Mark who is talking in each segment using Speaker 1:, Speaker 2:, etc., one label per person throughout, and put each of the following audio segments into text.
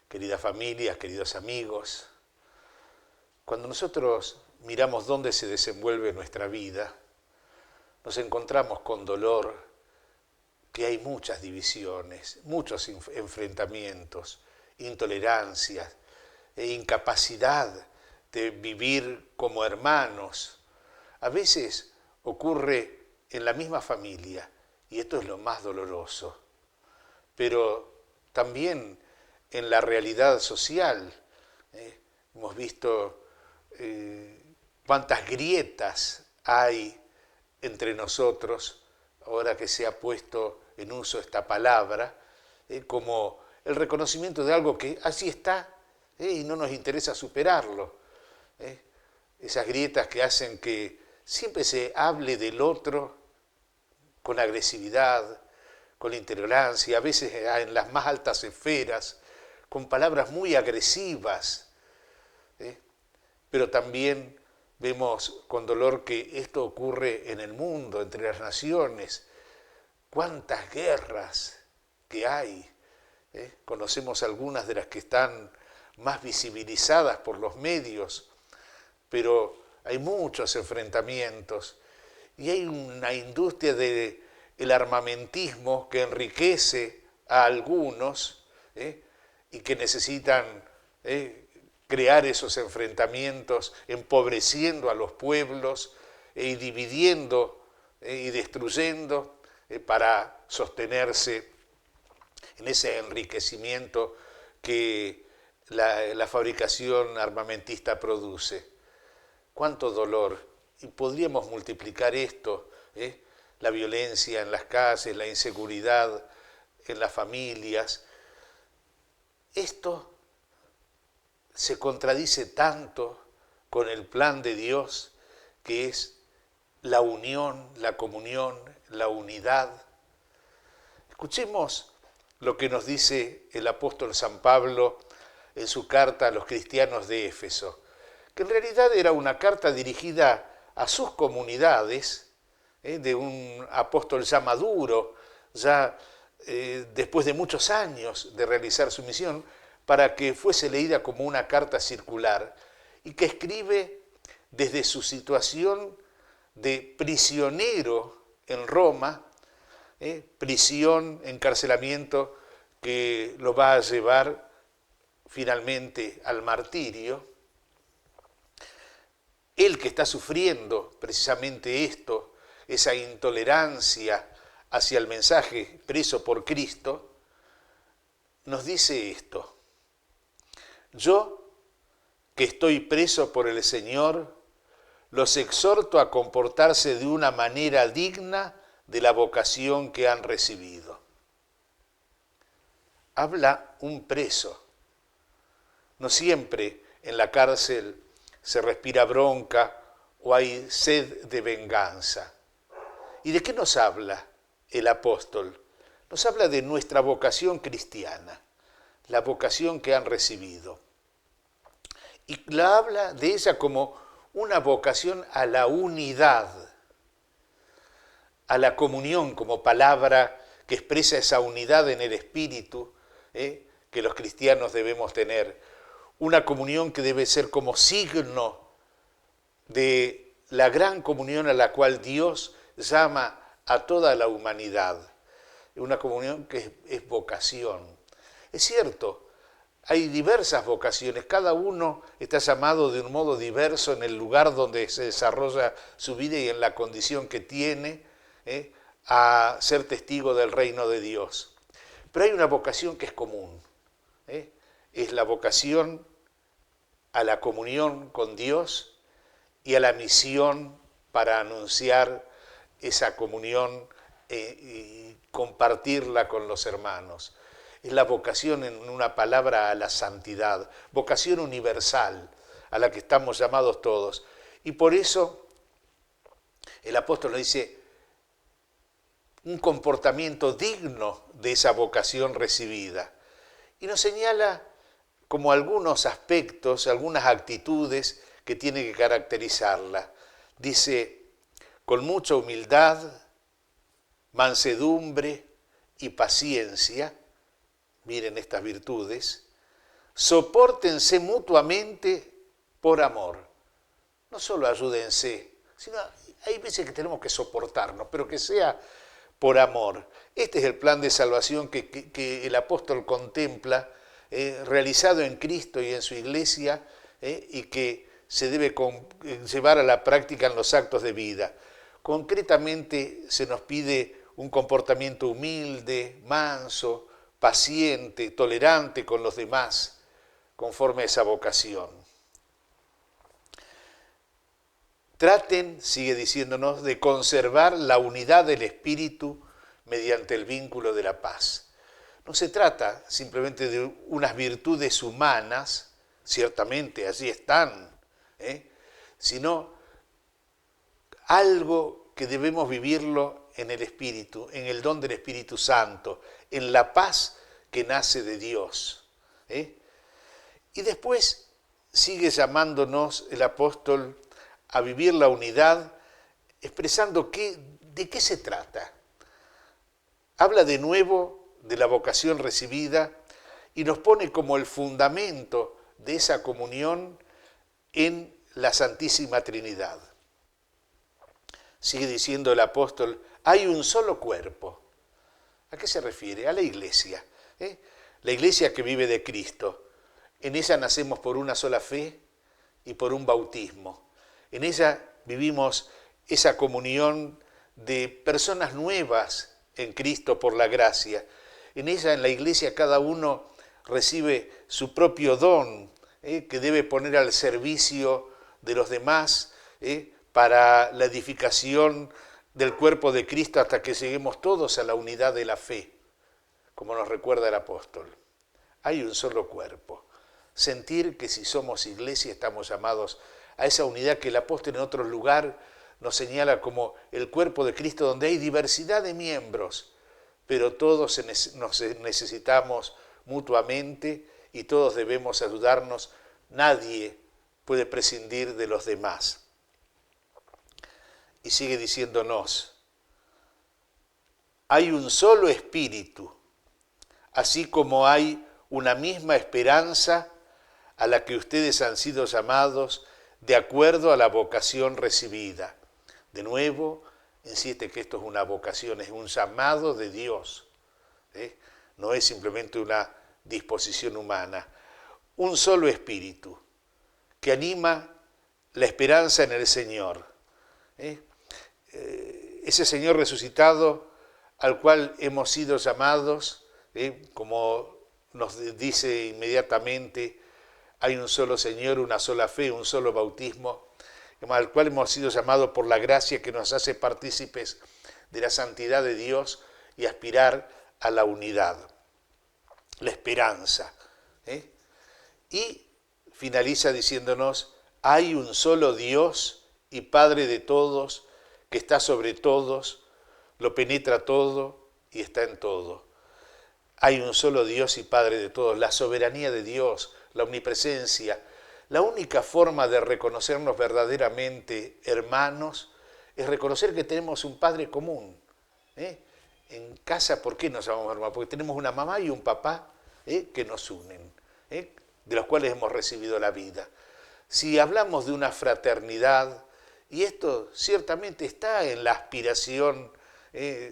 Speaker 1: Queridas familias, queridos amigos, cuando nosotros miramos dónde se desenvuelve nuestra vida, nos encontramos con dolor, que hay muchas divisiones, muchos enfrentamientos, intolerancias e incapacidad de vivir como hermanos. A veces ocurre en la misma familia, y esto es lo más doloroso, pero también en la realidad social. Hemos visto cuántas grietas hay entre nosotros, ahora que se ha puesto en uso esta palabra, como el reconocimiento de algo que así está, y no nos interesa superarlo. Esas grietas que hacen que siempre se hable del otro con agresividad, con intolerancia, a veces en las más altas esferas, con palabras muy agresivas, pero también vemos con dolor que esto ocurre en el mundo, entre las naciones. Cuántas guerras que hay. Conocemos algunas de las que están más visibilizadas por los medios, pero hay muchos enfrentamientos y hay una industria del armamentismo que enriquece a algunos, y que necesitan crear esos enfrentamientos, empobreciendo a los pueblos y dividiendo y destruyendo para sostenerse en ese enriquecimiento que la fabricación armamentista produce. Cuánto dolor. Y podríamos multiplicar esto, la violencia en las calles, la inseguridad en las familias. Esto se contradice tanto con el plan de Dios, que es la unión, la comunión, la unidad. Escuchemos lo que nos dice el apóstol San Pablo en su carta a los cristianos de Éfeso, que en realidad era una carta dirigida a sus comunidades, de un apóstol ya maduro, ya después de muchos años de realizar su misión, para que fuese leída como una carta circular, y que escribe desde su situación de prisionero en Roma, prisión, encarcelamiento que lo va a llevar finalmente al martirio. Él que está sufriendo precisamente esto, esa intolerancia hacia el mensaje preso por Cristo, nos dice esto: yo, que estoy preso por el Señor, los exhorto a comportarse de una manera digna de la vocación que han recibido. Habla un preso. No siempre en la cárcel se respira bronca o hay sed de venganza. ¿Y de qué nos habla el apóstol? Nos habla de nuestra vocación cristiana, la vocación que han recibido. Y la habla de ella como una vocación a la unidad, a la comunión como palabra que expresa esa unidad en el espíritu, que los cristianos debemos tener. Una comunión que debe ser como signo de la gran comunión a la cual Dios llama a toda la humanidad. Una comunión que es vocación. Es cierto, hay diversas vocaciones, cada uno está llamado de un modo diverso en el lugar donde se desarrolla su vida y en la condición que tiene, a ser testigo del reino de Dios. Pero hay una vocación que es común, es la vocación a la comunión con Dios y a la misión para anunciar esa comunión y compartirla con los hermanos. Es la vocación, en una palabra, a la santidad, vocación universal a la que estamos llamados todos. Y por eso el apóstol nos dice un comportamiento digno de esa vocación recibida. Y nos señala como algunos aspectos, algunas actitudes que tiene que caracterizarla. Dice, con mucha humildad, mansedumbre y paciencia, miren estas virtudes, sopórtense mutuamente por amor. No solo ayúdense, sino hay veces que tenemos que soportarnos, pero que sea por amor. Este es el plan de salvación que el apóstol contempla, realizado en Cristo y en su iglesia, y que se debe llevar a la práctica en los actos de vida. Concretamente se nos pide un comportamiento humilde, manso, paciente, tolerante con los demás, conforme a esa vocación. Traten, sigue diciéndonos, de conservar la unidad del espíritu mediante el vínculo de la paz. No se trata simplemente de unas virtudes humanas, ciertamente allí están, sino algo que debemos vivirlo en el Espíritu, en el don del Espíritu Santo, en la paz que nace de Dios. Y después sigue llamándonos el apóstol a vivir la unidad, expresando de qué se trata. Habla de nuevo de la vocación recibida y nos pone como el fundamento de esa comunión en la Santísima Trinidad. Sigue diciendo el apóstol, hay un solo cuerpo. ¿A qué se refiere? A la iglesia. La iglesia que vive de Cristo. En ella nacemos por una sola fe y por un bautismo. En ella vivimos esa comunión de personas nuevas en Cristo por la gracia. En ella, en la iglesia, cada uno recibe su propio don, que debe poner al servicio de los demás, para la edificación del cuerpo de Cristo hasta que lleguemos todos a la unidad de la fe, como nos recuerda el apóstol. Hay un solo cuerpo. Sentir que si somos iglesia estamos llamados a esa unidad que el apóstol en otro lugar nos señala como el cuerpo de Cristo, donde hay diversidad de miembros, pero todos nos necesitamos mutuamente y todos debemos ayudarnos. Nadie puede prescindir de los demás. Y sigue diciéndonos, hay un solo espíritu, así como hay una misma esperanza a la que ustedes han sido llamados de acuerdo a la vocación recibida. De nuevo, insiste que esto es una vocación, es un llamado de Dios, no es simplemente una disposición humana. Un solo espíritu que anima la esperanza en el Señor. Ese Señor resucitado al cual hemos sido llamados, como nos dice inmediatamente, hay un solo Señor, una sola fe, un solo bautismo, al cual hemos sido llamados por la gracia que nos hace partícipes de la santidad de Dios y aspirar a la unidad, la esperanza. Y finaliza diciéndonos, hay un solo Dios y Padre de todos, que está sobre todos, lo penetra todo y está en todo. Hay un solo Dios y Padre de todos, la soberanía de Dios, la omnipresencia. La única forma de reconocernos verdaderamente hermanos es reconocer que tenemos un Padre común. En casa, ¿por qué nos llamamos hermanos? Porque tenemos una mamá y un papá que nos unen, de los cuales hemos recibido la vida. Si hablamos de una fraternidad, y esto ciertamente está en la aspiración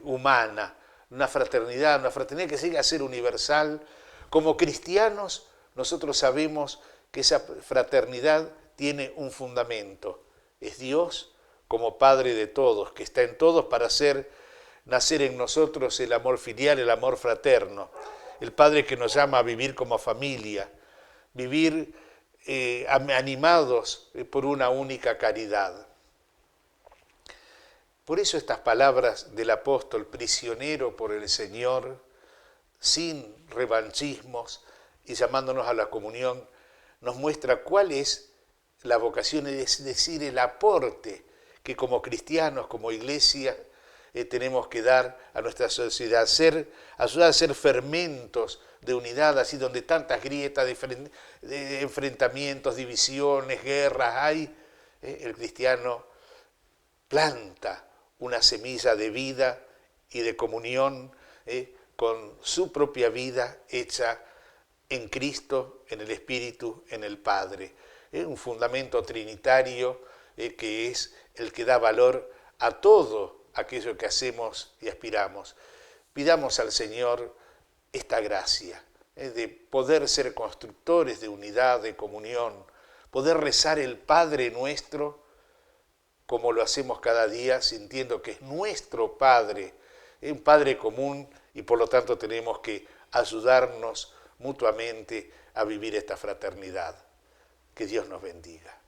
Speaker 1: humana, una fraternidad que llegue a ser universal, como cristianos nosotros sabemos que esa fraternidad tiene un fundamento. Es Dios como Padre de todos, que está en todos para hacer nacer en nosotros el amor filial, el amor fraterno. El Padre que nos llama a vivir como familia, vivir animados por una única caridad. Por eso estas palabras del apóstol, prisionero por el Señor, sin revanchismos y llamándonos a la comunión, nos muestra cuál es la vocación, es decir, el aporte que como cristianos, como iglesia, tenemos que dar a nuestra sociedad, ayudar a ser fermentos de unidad, así donde tantas grietas, de enfrentamientos, divisiones, guerras hay, el cristiano planta una semilla de vida y de comunión con su propia vida hecha en Cristo, en el Espíritu, en el Padre. Un fundamento trinitario que es el que da valor a todo aquello que hacemos y aspiramos. Pidamos al Señor esta gracia de poder ser constructores de unidad, de comunión, poder rezar el Padre Nuestro como lo hacemos cada día, sintiendo que es nuestro Padre, un Padre común, y por lo tanto tenemos que ayudarnos mutuamente a vivir esta fraternidad. Que Dios nos bendiga.